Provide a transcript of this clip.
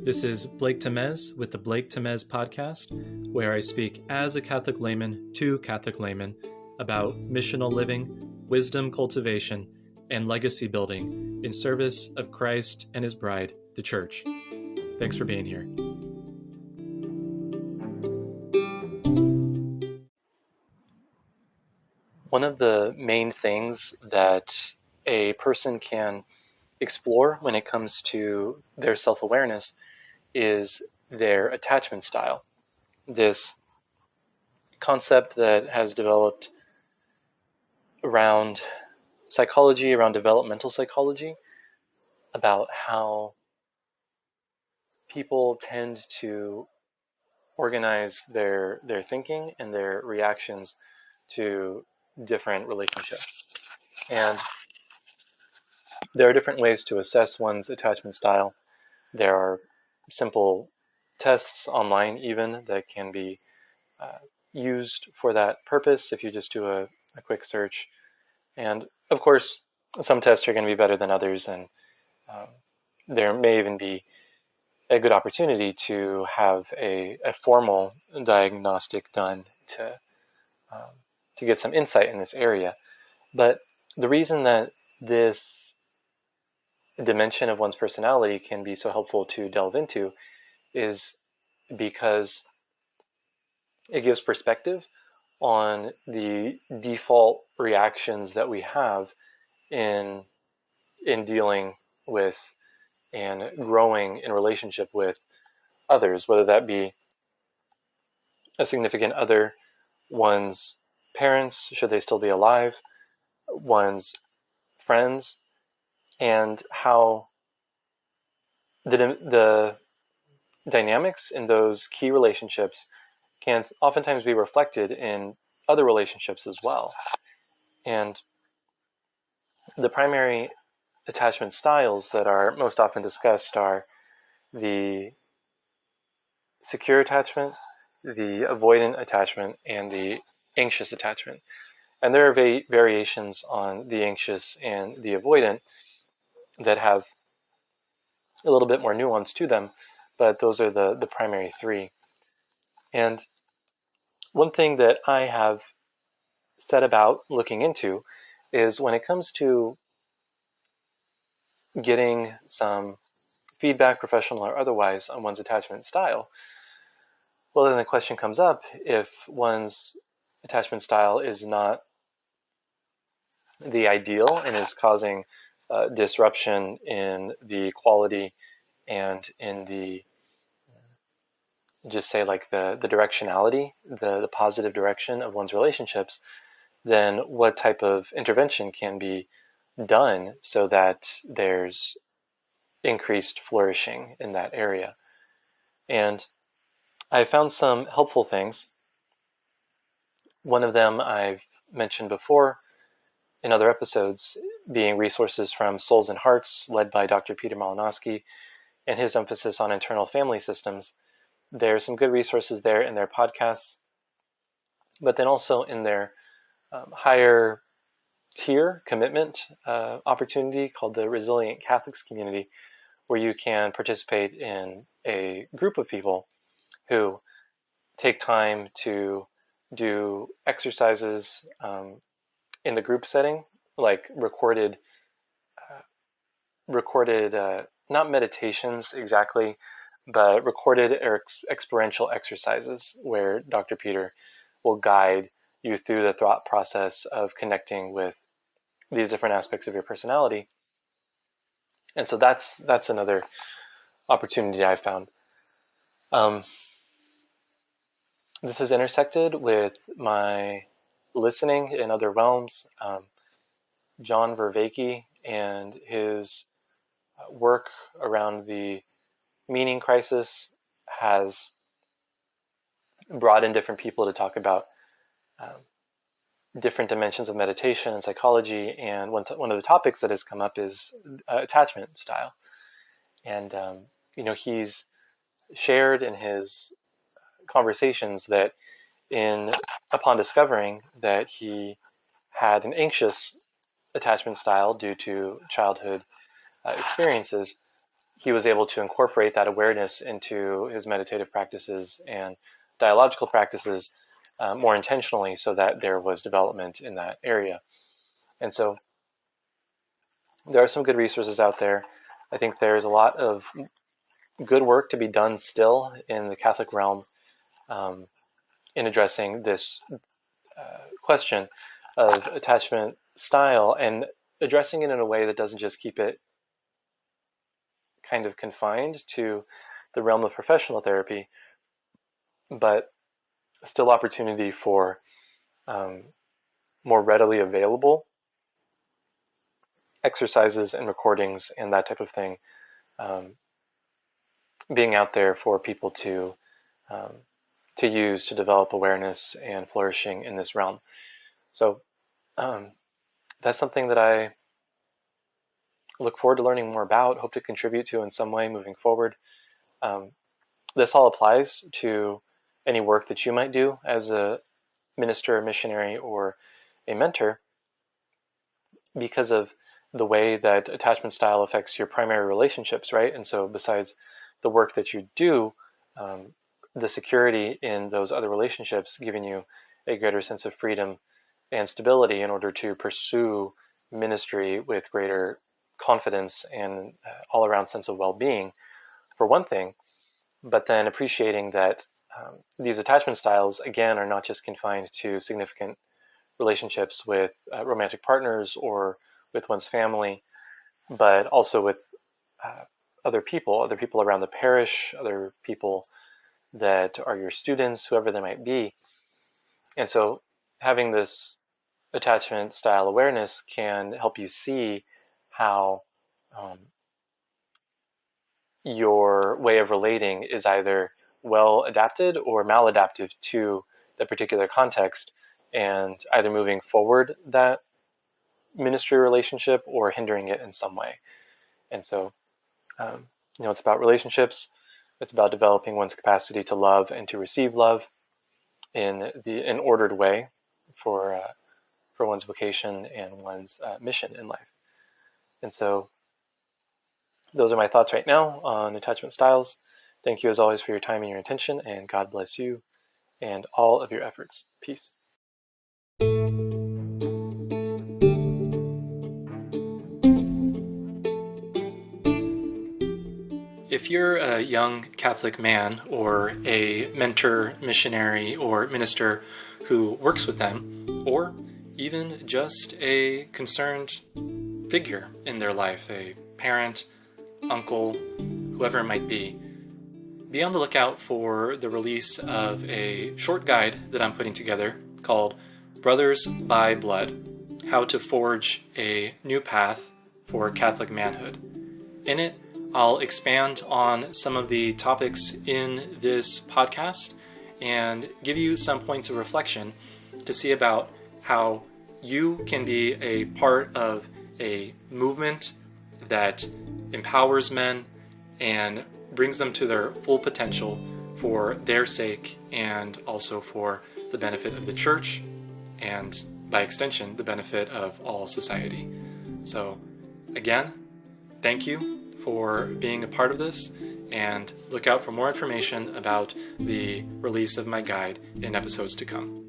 This is Blake Temez with the Blake Temez podcast, where I speak as a Catholic layman to Catholic laymen about missional living, wisdom cultivation, and legacy building in service of Christ and his bride, the Church. Thanks for being here. One of the main things that a person can explore when it comes to their self-awareness is their attachment style. This concept that has developed around psychology, around developmental psychology, about how people tend to organize their thinking and their reactions to different relationships. And there are different ways to assess one's attachment style. There are simple tests online even that can be used for that purpose if you just do a quick search. And of course, some tests are going to be better than others, and there may even be a good opportunity to have a formal diagnostic done to get some insight in this area. But the reason that this dimension of one's personality can be so helpful to delve into is because it gives perspective on the default reactions that we have in dealing with and growing in relationship with others, whether that be a significant other, one's parents, should they still be alive, one's friends, and how the dynamics in those key relationships can oftentimes be reflected in other relationships as well. And the primary attachment styles that are most often discussed are the secure attachment, the avoidant attachment, and the anxious attachment. And there are variations on the anxious and the avoidant that have a little bit more nuance to them, but those are the primary three. And one thing that I have set about looking into is when it comes to getting some feedback, professional or otherwise, on one's attachment style, well, then the question comes up, if one's attachment style is not the ideal and is causing disruption in the quality and in the, just say like the directionality, the positive direction of one's relationships, then what type of intervention can be done so that there's increased flourishing in that area? And I found some helpful things. One of them I've mentioned before in other episodes, being resources from Souls and Hearts, led by Dr. Peter Malinowski, and his emphasis on internal family systems. There's some good resources there in their podcasts, but then also in their higher tier commitment opportunity called the Resilient Catholics Community, where you can participate in a group of people who take time to do exercises in the group setting, like recorded, not meditations exactly, but recorded or experiential exercises where Dr. Peter will guide you through the thought process of connecting with these different aspects of your personality. And so that's another opportunity I found. This is intersected with my listening in other realms. John Vervaeke and his work around the meaning crisis has brought in different people to talk about different dimensions of meditation and psychology. And one of the topics that has come up is attachment style. And, he's shared in his conversations that upon discovering that he had an anxious attachment style due to childhood experiences, he was able to incorporate that awareness into his meditative practices and dialogical practices more intentionally, so that there was development in that area. And so there are some good resources out there. I think there's a lot of good work to be done still in the Catholic realm in addressing this question of attachment style, and addressing it in a way that doesn't just keep it kind of confined to the realm of professional therapy, but still opportunity for more readily available exercises and recordings and that type of thing being out there for people to use to develop awareness and flourishing in this realm. So that's something that I look forward to learning more about, hope to contribute to in some way moving forward. This all applies to any work that you might do as a minister, a missionary, or a mentor, because of the way that attachment style affects your primary relationships, right? And so besides the work that you do, the security in those other relationships giving you a greater sense of freedom and stability in order to pursue ministry with greater confidence and all-around sense of well-being, for one thing. But then appreciating that these attachment styles, again, are not just confined to significant relationships with romantic partners or with one's family, but also with other people around the parish, other people that are your students, whoever they might be. And so having this attachment style awareness can help you see how your way of relating is either well adapted or maladaptive to the particular context, and either moving forward that ministry relationship or hindering it in some way. And so, it's about relationships. It's about developing one's capacity to love and to receive love in an ordered way for one's vocation and one's mission in life. And so those are my thoughts right now on attachment styles. Thank you as always for your time and your attention, and God bless you and all of your efforts. Peace. If you're a young Catholic man or a mentor, missionary, or minister who works with them, or even just a concerned figure in their life, a parent, uncle, whoever it might be on the lookout for the release of a short guide that I'm putting together called Brothers by Blood: How to Forge a New Path for Catholic Manhood. In it, I'll expand on some of the topics in this podcast and give you some points of reflection to see about how you can be a part of a movement that empowers men and brings them to their full potential for their sake, and also for the benefit of the church, and by extension, the benefit of all society. So again, thank you for being a part of this, and look out for more information about the release of my guide in episodes to come.